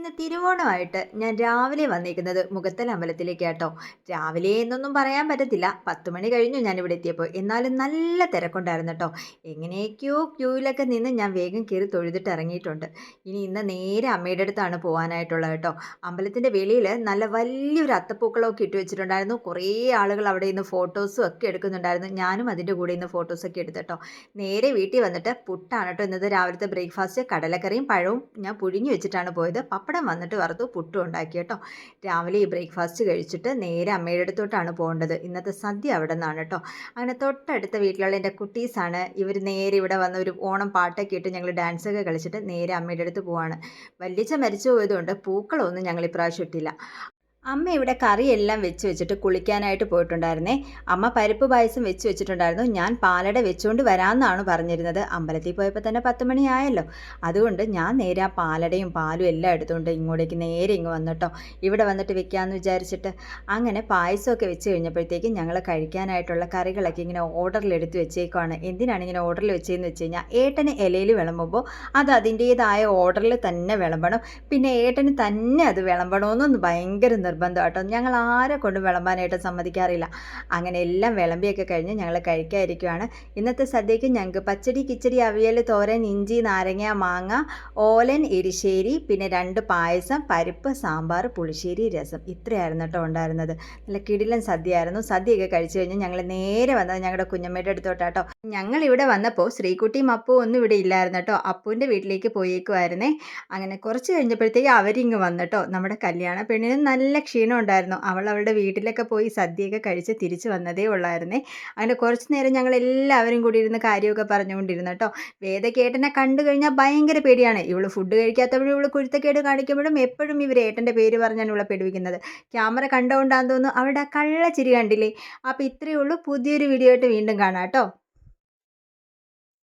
ഇന്ന് തിരുവോണമായിട്ട് ഞാൻ രാവിലെ വന്നിരിക്കുന്നത് മുഖത്തൽ അമ്പലത്തിലേക്കാട്ടോ. രാവിലെ എന്നൊന്നും പറയാൻ പറ്റത്തില്ല, 10 മണി കഴിഞ്ഞു ഞാനിവിടെ എത്തിയപ്പോൾ. എന്നാലും നല്ല തിരക്കുണ്ടായിരുന്നു കേട്ടോ. എങ്ങനെയൊക്കെയോ ക്യൂവിലൊക്കെ നിന്ന് ഞാൻ വേഗം കയറി തൊഴുതിട്ട് ഇറങ്ങിയിട്ടുണ്ട്. ഇന്ന് നേരെ അമ്മയുടെ അടുത്താണ് പോകാനായിട്ടുള്ളത് കേട്ടോ. അമ്പലത്തിൻ്റെ വെളിയിൽ നല്ല വലിയൊരു അത്തപ്പൂക്കളമൊക്കെ ഇട്ട് വെച്ചിട്ടുണ്ടായിരുന്നു. കുറേ ആളുകൾ അവിടെ ഇന്ന് ഫോട്ടോസും ഒക്കെ എടുക്കുന്നുണ്ടായിരുന്നു. ഞാനും അതിൻ്റെ കൂടെ ഇന്ന് ഫോട്ടോസൊക്കെ എടുത്തിട്ടോ. നേരെ വീട്ടിൽ വന്നിട്ട് പുട്ടാണ് കേട്ടോ ഇന്നത്തെ രാവിലത്തെ ബ്രേക്ക്ഫാസ്റ്റ്. കടലക്കറിയും പഴവും ഞാൻ പുഴുങ്ങി വെച്ചിട്ടാണ് പോയത്. പപ്പടം വന്നിട്ട് വറുത്തു, പുട്ടും ഉണ്ടാക്കി കേട്ടോ. രാവിലെ ഈ ബ്രേക്ക്ഫാസ്റ്റ് കഴിച്ചിട്ട് നേരെ അമ്മയുടെ അടുത്തോട്ടാണ് പോകേണ്ടത്. ഇന്നത്തെ സദ്യ അവിടെ നിന്നാണ് കേട്ടോ. അങ്ങനെ തൊട്ടടുത്ത വീട്ടിലുള്ള എൻ്റെ കുട്ടീസാണ്. ഇവർ നേരെ ഇവിടെ വന്ന് ഒരു ഓണം പാട്ടൊക്കെ ഇട്ട് ഞങ്ങൾ ഡാൻസൊക്കെ കളിച്ചിട്ട് നേരെ അമ്മയുടെ അടുത്ത് പോവാണ്. വല്യച്ഛൻ മരിച്ചു പോയതുകൊണ്ട് പൂക്കളൊന്നും ഞങ്ങൾ ഇപ്രാവശ്യം ഇട്ടില്ല. അമ്മ ഇവിടെ കറിയെല്ലാം വെച്ച് വെച്ചിട്ട് കുളിക്കാനായിട്ട് പോയിട്ടുണ്ടായിരുന്നേ. അമ്മ പരിപ്പ് പായസം വെച്ച് വെച്ചിട്ടുണ്ടായിരുന്നു. ഞാൻ പാലട വെച്ചുകൊണ്ട് വരാമെന്നാണ് പറഞ്ഞിരുന്നത്. അമ്പലത്തിൽ പോയപ്പോൾ തന്നെ 10 മണി ആയല്ലോ. അതുകൊണ്ട് ഞാൻ നേരെ ആ പാലടയും പാലും എല്ലാം എടുത്തുകൊണ്ട് ഇങ്ങോട്ടേക്ക് നേരെ ഇങ്ങ് വന്നിട്ടോ. ഇവിടെ വന്നിട്ട് വെക്കാമെന്ന് വിചാരിച്ചിട്ട് അങ്ങനെ പായസമൊക്കെ വെച്ച് കഴിഞ്ഞപ്പോഴത്തേക്കും ഞങ്ങൾ കഴിക്കാനായിട്ടുള്ള കറികളൊക്കെ ഇങ്ങനെ ഓർഡറിൽ എടുത്ത് വെച്ചേക്കുവാണ്. എന്തിനാണ് ഇങ്ങനെ ഓർഡറിൽ വെച്ചതെന്ന് വെച്ച് കഴിഞ്ഞാൽ ഏട്ടന് ഇലയിൽ വിളമ്പുമ്പോൾ അത് അതിൻ്റേതായ ഓർഡറിൽ തന്നെ വിളമ്പണം. പിന്നെ ഏട്ടന് തന്നെ അത് വിളമ്പണമെന്നൊന്ന് ഭയങ്കര നിർബന്ധം കേട്ടോ. ഞങ്ങൾ ആരെ കൊണ്ട് വിളമ്പാനായിട്ട് സമ്മതിക്കാറില്ല. അങ്ങനെ എല്ലാം വിളമ്പിയൊക്കെ കഴിഞ്ഞ് ഞങ്ങൾ കഴിക്കാതിരിക്കുകയാണ്. ഇന്നത്തെ സദ്യയ്ക്ക് ഞങ്ങൾക്ക് പച്ചടി, കിച്ചടി, അവിയൽ, തോരൻ, ഇഞ്ചി, നാരങ്ങ, മാങ്ങ, ഓലൻ, എരിശ്ശേരി, പിന്നെ 2 പായസം, പരിപ്പ്, സാമ്പാർ, പുളിശ്ശേരി, രസം, ഇത്രയായിരുന്നു കേട്ടോ ഉണ്ടായിരുന്നത്. നല്ല കിടിലൻ സദ്യയായിരുന്നു. സദ്യയൊക്കെ കഴിച്ചു കഴിഞ്ഞ് ഞങ്ങൾ നേരെ വന്നത് ഞങ്ങളുടെ കുഞ്ഞമ്മയുടെ അടുത്തോട്ടാട്ടോ. ഞങ്ങൾ ഇവിടെ വന്നപ്പോൾ ശ്രീകുട്ടിയും അപ്പുവും ഒന്നും ഇവിടെ ഇല്ലായിരുന്നു കേട്ടോ. അപ്പുവിൻ്റെ വീട്ടിലേക്ക് പോയേക്കുമായിരുന്നേ. അങ്ങനെ കുറച്ച് കഴിഞ്ഞപ്പോഴത്തേക്ക് അവരിങ്ങ് വന്നിട്ടോ. നമ്മുടെ കല്യാണ പെണ്ണിന് നല്ല ക്ഷീണം ഉണ്ടായിരുന്നു. അവൾ അവളുടെ വീട്ടിലൊക്കെ പോയി സദ്യയൊക്കെ കഴിച്ച് തിരിച്ച് വന്നതേ ഉള്ളായിരുന്നേ. അങ്ങനെ കുറച്ച് നേരം ഞങ്ങൾ എല്ലാവരും കൂടി ഇരുന്ന് കാര്യമൊക്കെ പറഞ്ഞുകൊണ്ടിരുന്നു കേട്ടോ. വേദക്കേട്ടനെ കണ്ടു കഴിഞ്ഞാൽ ഭയങ്കര പേടിയാണ്. ഇവള് ഫുഡ് കഴിക്കാത്തപ്പോഴും ഇവള് കുരുത്തക്കേട് കാണിക്കുമ്പോഴും എപ്പോഴും ഇവർ ഏട്ടൻ്റെ പേര് പറഞ്ഞാണ് ഇവളെ പേടിപ്പിക്കുന്നത്. ക്യാമറ കണ്ടുകൊണ്ടാന്ന് തോന്നുന്നു അവളുടെ ആ കള്ളച്ചിരി കണ്ടില്ലേ. അപ്പോൾ ഇത്രയേ ഉള്ളൂ. പുതിയൊരു വീഡിയോ ആയിട്ട് വീണ്ടും കാണാം കേട്ടോ.